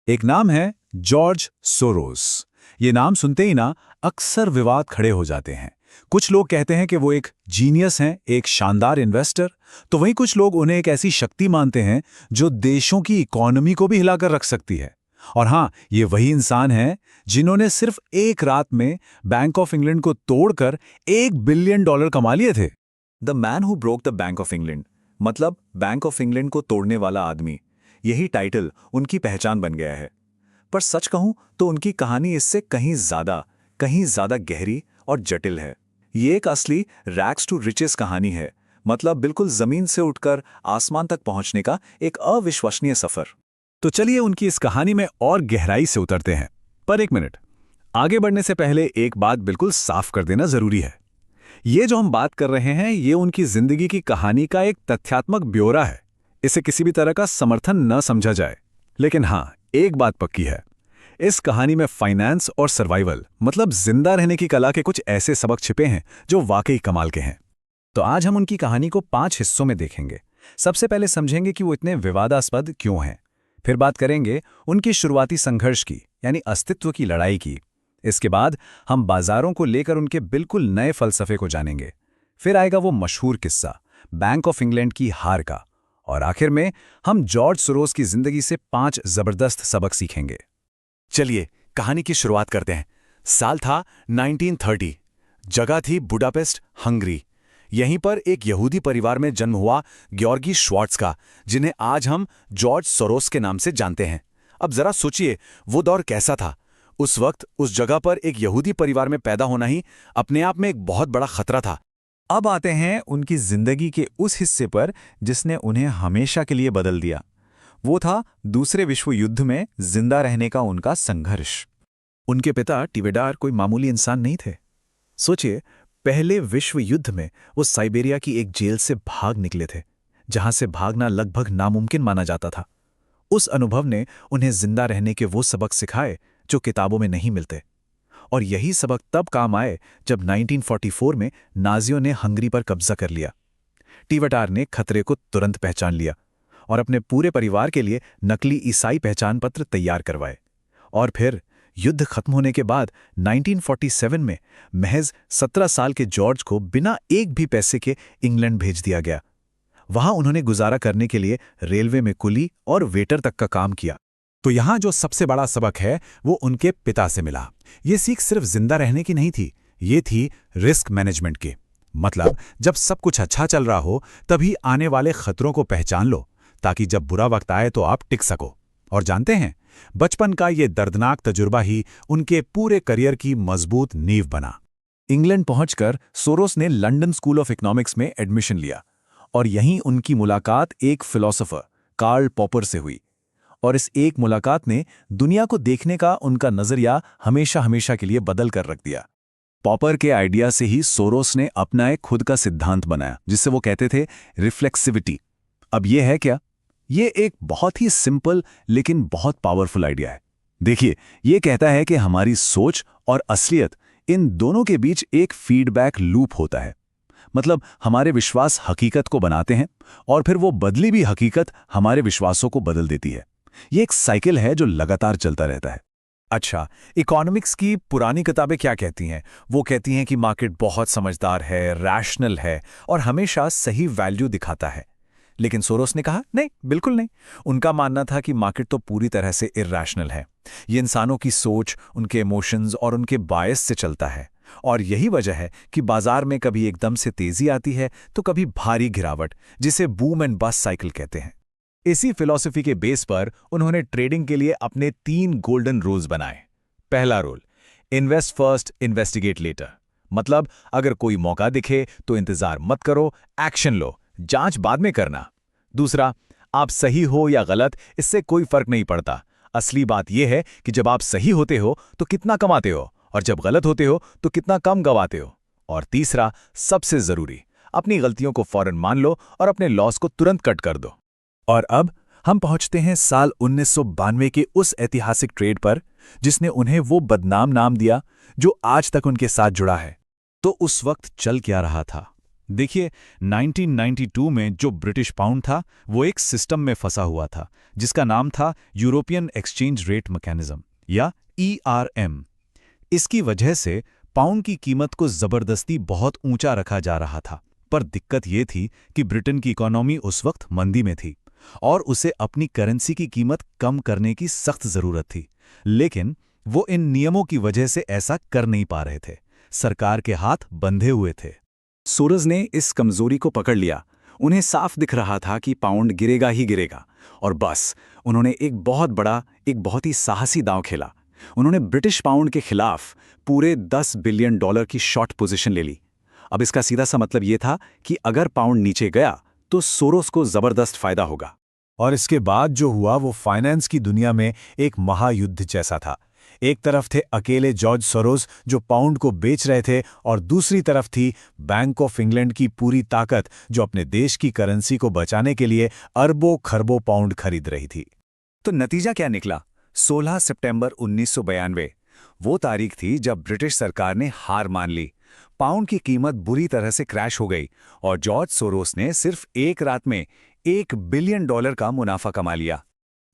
एक नाम है जॉर्ज सोरोस। ये नाम सुनते ही ना अक्सर विवाद खड़े हो जाते हैं। कुछ लोग कहते हैं कि वो एक जीनियस हैं, एक शानदार इन्वेस्टर, तो वहीं कुछ लोग उन्हें एक ऐसी शक्ति मानते हैं जो देशों की इकोनॉमी को भी हिलाकर रख सकती है। और हाँ, ये वही इंसान हैं जिन्होंने सिर्फ एक रात में बैंक ऑफ इंग्लैंड को तोड़कर $1 बिलियन कमा लिए थे। The man who broke the bank of England, मतलब बैंक ऑफ इंग्लैंड को तोड़ने वाला आदमी, यही टाइटल उनकी पहचान बन गया है। पर सच कहूं तो उनकी कहानी इससे कहीं ज्यादा गहरी और जटिल है। ये एक असली रैग्स टू रिचेस कहानी है, मतलब बिल्कुल जमीन से उठकर आसमान तक पहुंचने का एक अविश्वसनीय सफर। तो चलिए उनकी इस कहानी में और गहराई से उतरते हैं। पर एक मिनट, आगे बढ़ने से पहले एक बात बिल्कुल साफ कर देना जरूरी है। ये जो हम बात कर रहे हैं, ये उनकी जिंदगी की कहानी का एक तथ्यात्मक ब्यौरा है। इसे किसी भी तरह का समर्थन न समझा जाए। लेकिन हाँ, एक बात पक्की है, इस कहानी में फाइनेंस और सर्वाइवल, मतलब जिंदा रहने की कला के कुछ ऐसे सबक छिपे हैं जो वाकई कमाल के हैं। तो आज हम उनकी कहानी को 5 हिस्सों में देखेंगे। सबसे पहले समझेंगे कि वो इतने विवादास्पद क्यों हैं। फिर बात करेंगे उनकी शुरुआती संघर्ष की, यानी अस्तित्व की लड़ाई की। इसके बाद हम बाजारों को लेकर उनके बिल्कुल नए फलसफे को जानेंगे। फिर आएगा वो मशहूर किस्सा, बैंक ऑफ इंग्लैंड की हार का। और आखिर में हम जॉर्ज सोरोस की जिंदगी से 5 जबरदस्त सबक सीखेंगे। चलिए कहानी की शुरुआत करते हैं। साल था 1930। जगह थी बुडापेस्ट, हंगरी। यहीं पर एक यहूदी परिवार में जन्म हुआ ग्योर्गी श्वार्ट्ज का, जिन्हें आज हम जॉर्ज सोरोस के नाम से जानते हैं। अब जरा सोचिए वो दौर कैसा था। उस वक्त उस जगह पर एक यहूदी परिवार में पैदा होना ही अपने आप में एक बहुत बड़ा खतरा था। अब आते हैं उनकी जिंदगी के उस हिस्से पर जिसने उन्हें हमेशा के लिए बदल दिया। वो था दूसरे विश्व युद्ध में जिंदा रहने का उनका संघर्ष। उनके पिता टिवेडार कोई मामूली इंसान नहीं थे। सोचिए, पहले विश्व युद्ध में वो साइबेरिया की एक जेल से भाग निकले थे, जहां से भागना लगभग नामुमकिन माना जाता था। उस अनुभव ने उन्हें जिंदा रहने के वो सबक सिखाए जो किताबों में नहीं मिलते। और यही सबक तब काम आए जब 1944 में नाजियों ने हंगरी पर कब्जा कर लिया। टिवेडार ने खतरे को तुरंत पहचान लिया और अपने पूरे परिवार के लिए नकली ईसाई पहचान पत्र तैयार करवाए। और फिर युद्ध खत्म होने के बाद 1947 में महज 17 साल के जॉर्ज को बिना एक भी पैसे के इंग्लैंड भेज दिया गया। वहां उन्होंने गुजारा करने के लिए रेलवे में कुली और वेटर तक का काम किया। तो यहां जो सबसे बड़ा सबक है वो उनके पिता से मिला। ये सीख सिर्फ जिंदा रहने की नहीं थी, ये थी रिस्क मैनेजमेंट की। मतलब जब सब कुछ अच्छा चल रहा हो तभी आने वाले खतरों को पहचान लो, ताकि जब बुरा वक्त आए तो आप टिक सको। और जानते हैं, बचपन का ये दर्दनाक तजुर्बा ही उनके पूरे करियर की मजबूत नींव बना। इंग्लैंड पहुंचकर सोरोस ने लंदन स्कूल ऑफ इकोनॉमिक्स में एडमिशन लिया और यहीं उनकी मुलाकात एक फिलोसोफर कार्ल पॉपर से हुई। और इस एक मुलाकात ने दुनिया को देखने का उनका नजरिया हमेशा के लिए बदल कर रख दिया। पॉपर के आइडिया से ही सोरोस ने अपना एक खुद का सिद्धांत बनाया, जिससे वो कहते थे रिफ्लेक्सिविटी। अब ये है क्या? ये एक बहुत ही सिंपल लेकिन बहुत पावरफुल आइडिया है। देखिए, ये कहता है कि हमारी सोच और असलियत, इन दोनों के बीच एक फीडबैक लूप होता है। मतलब हमारे विश्वास हकीकत को बनाते हैं और फिर वो बदली भी हकीकत हमारे विश्वासों को बदल देती है। ये एक साइकिल है जो लगातार चलता रहता है। अच्छा, इकोनॉमिक्स की पुरानी किताबें क्या कहती हैं? वो कहती हैं कि मार्केट बहुत समझदार है, रैशनल है और हमेशा सही वैल्यू दिखाता है। लेकिन सोरोस ने कहा नहीं, बिल्कुल नहीं। उनका मानना था कि मार्केट तो पूरी तरह से इर्रेशनल है। ये इंसानों की सोच, उनके इमोशंस और उनके बायस से चलता है। और यही वजह है कि बाजार में कभी एकदम से तेजी आती है तो कभी भारी गिरावट, जिसे बूम एंड बस्ट साइकिल कहते हैं। इसी फिलॉसफी के बेस पर उन्होंने ट्रेडिंग के लिए अपने 3 गोल्डन रूल्स बनाए। पहला rule, invest first, investigate later. मतलब अगर कोई मौका दिखे तो इंतजार मत करो, एक्शन लो, जांच बाद में करना। दूसरा, आप सही हो या गलत, इससे कोई फर्क नहीं पड़ता। असली बात यह है कि जब आप सही होते हो तो कितना कमाते हो और जब गलत होते हो तो कितना कम गंवाते हो। और तीसरा, सबसे जरूरी, अपनी गलतियों को फौरन मान लो और अपने लॉस को तुरंत कट कर दो। और अब हम पहुंचते हैं साल 1992 के उस ऐतिहासिक ट्रेड पर जिसने उन्हें वो बदनाम नाम दिया जो आज तक उनके साथ जुड़ा है। तो उस वक्त चल क्या रहा था? देखिए, 1992 में जो ब्रिटिश पाउंड था वो एक सिस्टम में फंसा हुआ था जिसका नाम था यूरोपियन एक्सचेंज रेट मैकेनिज्म या ERM। इसकी वजह से पाउंड की कीमत को जबरदस्ती बहुत ऊंचा रखा जा रहा था। पर दिक्कत ये थी कि ब्रिटेन की इकोनॉमी उस वक्त मंदी में थी और उसे अपनी करेंसी की कीमत कम करने की सख्त जरूरत थी। लेकिन वो इन नियमों की वजह से ऐसा कर नहीं पा रहे थे। सरकार के हाथ बंधे हुए थे। सोरोस ने इस कमजोरी को पकड़ लिया। उन्हें साफ दिख रहा था कि पाउंड गिरेगा ही गिरेगा, और बस उन्होंने एक बहुत ही साहसी दांव खेला। उन्होंने ब्रिटिश पाउंड के खिलाफ पूरे $10 बिलियन की शॉर्ट पोजीशन ले ली। अब इसका सीधा सा मतलब ये था कि अगर पाउंड नीचे गया तो सोरोस को जबरदस्त फायदा होगा। और इसके बाद जो हुआ वो फाइनेंस की दुनिया में एक महायुद्ध जैसा था। एक तरफ थे अकेले जॉर्ज सोरोस जो पाउंड को बेच रहे थे, और दूसरी तरफ थी बैंक ऑफ इंग्लैंड की पूरी ताकत जो अपने देश की करेंसी को बचाने के लिए अरबों खरबों पाउंड खरीद रही थी। तो नतीजा क्या निकला? 16 सितंबर 1992 वो तारीख थी जब ब्रिटिश सरकार ने हार मान ली। पाउंड की कीमत बुरी तरह से क्रैश हो गई और जॉर्ज सोरोस ने सिर्फ एक रात में $1 बिलियन का मुनाफा कमा लिया।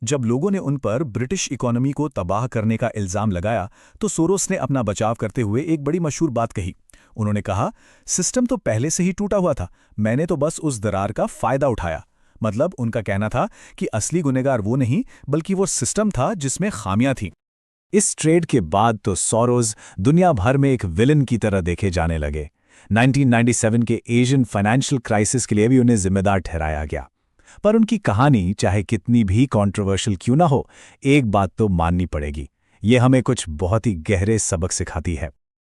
जब लोगों ने उन पर ब्रिटिश इकोनॉमी को तबाह करने का इल्जाम लगाया तो सोरोस ने अपना बचाव करते हुए एक बड़ी मशहूर बात कही। उन्होंने कहा, सिस्टम तो पहले से ही टूटा हुआ था, मैंने तो बस उस दरार का फायदा उठाया। मतलब उनका कहना था कि असली गुनहगार वो नहीं बल्कि वो सिस्टम था जिसमें खामियां थीं। इस ट्रेड के बाद तो सोरोस दुनिया भर में एक विलन की तरह देखे जाने लगे। 1997 के एशियन फाइनेंशियल क्राइसिस के लिए भी उन्हें जिम्मेदार ठहराया गया। पर उनकी कहानी चाहे कितनी भी कंट्रोवर्शियल क्यों ना हो, एक बात तो माननी पड़ेगी, ये हमें कुछ बहुत ही गहरे सबक सिखाती है।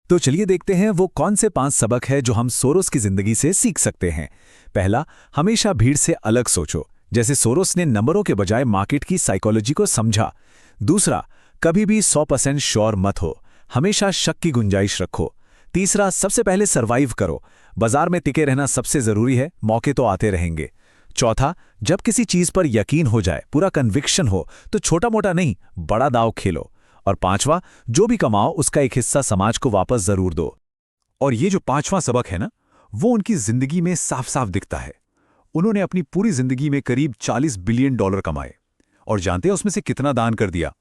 तो चलिए देखते हैं वो कौन से 5 सबक हैं जो हम सोरोस की जिंदगी से सीख सकते हैं। पहला, हमेशा भीड़ से अलग सोचो, जैसे सोरोस ने नंबरों के बजाय मार्केट की साइकोलॉजी को समझा। दूसरा, कभी भी 100% श्योर मत हो, हमेशा शक की गुंजाइश रखो। तीसरा, सबसे पहले सर्वाइव करो, बाजार में टिके रहना सबसे जरूरी है, मौके तो आते रहेंगे। चौथा, जब किसी चीज पर यकीन हो जाए, पूरा कन्विक्शन हो, तो छोटा मोटा नहीं बड़ा दांव खेलो। और पांचवा, जो भी कमाओ उसका एक हिस्सा समाज को वापस जरूर दो। और ये जो 5वां सबक है ना, वो उनकी जिंदगी में साफ साफ दिखता है। उन्होंने अपनी पूरी जिंदगी में करीब $40 बिलियन कमाए, और जानते हैं उसमें से कितना दान कर दिया?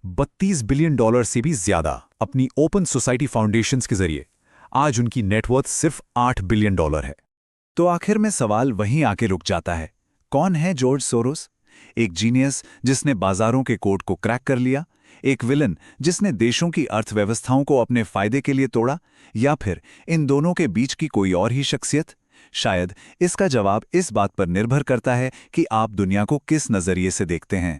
$32 बिलियन से भी ज्यादा अपनी ओपन सोसाइटी फाउंडेशंस के जरिए। आज उनकी नेटवर्थ सिर्फ $8 बिलियन है। तो आखिर में सवाल वहीं आके रुक जाता है, कौन है जॉर्ज सोरोस? एक जीनियस जिसने बाजारों के कोड को क्रैक कर लिया, एक विलन जिसने देशों की अर्थव्यवस्थाओं को अपने फायदे के लिए तोड़ा, या फिर इन दोनों के बीच की कोई और ही शख्सियत? शायद इसका जवाब इस बात पर निर्भर करता है कि आप दुनिया को किस नजरिए से देखते हैं।